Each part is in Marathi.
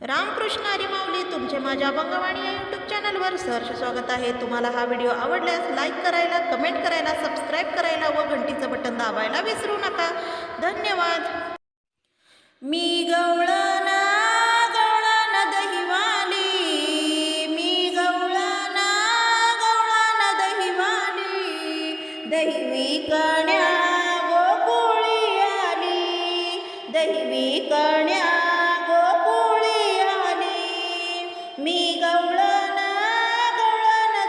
रामकृष्ण हरी माऊली तुमचे माझ्या अभंगवाणी या यूट्यूब चॅनलवर सहर्ष स्वागत आहे। तुम्हाला हा व्हिडिओ आवडल्यास लाईक करायला, कमेंट करायला, सबस्क्राईब करायला व घंटीचं बटन दाबायला विसरू नका। धन्यवाद। मी गवळण दहीवाली, मी गवळण दहीवाली, दही विकण्या गोकुळी आली, दही विकण्या मी गवळण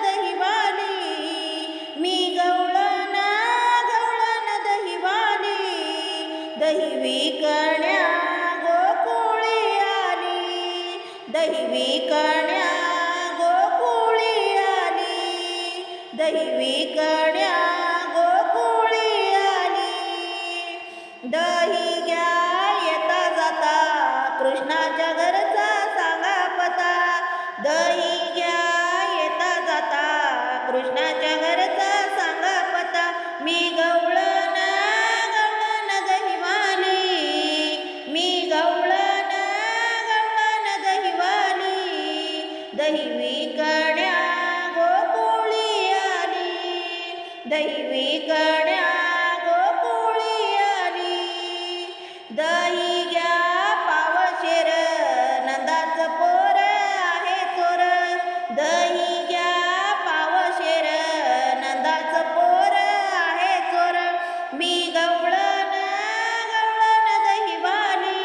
दहीवाली, मी गवळण दहीवाली, दही विकण्या गोकुळी आली, दही विकण्या गोकुळी आली, दही विकण्या गोकुळी आली। दही घ्या येता जाता कृष्णाच्या घरचा सांगा पता, दही घ्या येता जाता कृष्णाच्या घरचा सांगा पता। मी गवळण दहीवाली, मी गवळण दहीवाली, दही विकण्या गोकुळी आली, दही विकण्या गोकुळी आली। दही घ्या पावशेर नंदाचं पोर आहे चोर, दही घ्या पावशेर नंदाचं पोर आहे चोर। मी गवळण दहीवाली,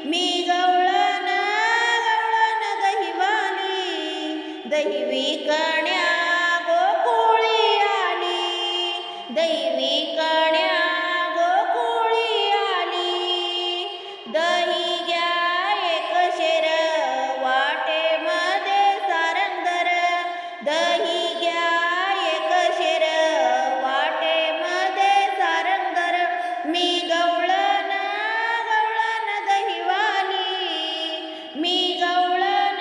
मी गवळण दहीवाली, दही विकण्या गोकुळी आली, दही विकण्या गोकुळी आली। दही घ्या एक शेर वाटेमध्ये सारंगधर, दही घ्या एक शेर वाटेमध्ये सारंगधर। मी गवळण दहीवाली, मी गवळण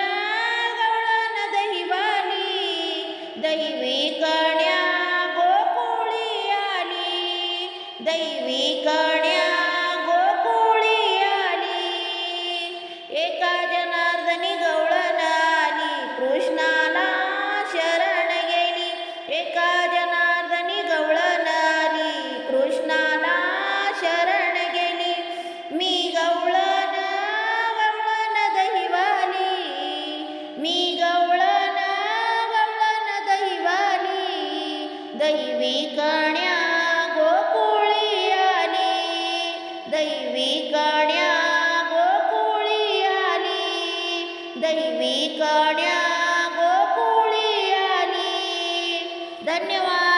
दहीवाली, दही विकण्या गोकुळी आली, दही विकण्या गोकुळी आली। एका जनार्दनी गवळण आली, कृष्णाला शरण गेली, एका जनार्दनी गवळण आली, कृष्णाला शरण गेली। मी गवळण दहीवाली, मी गवळण दहीवाली, दही विकण्या गोकुळी आली, दही विकण्या गोकुळी आली, दही विकण्या गोकुळी आली। धन्यवाद।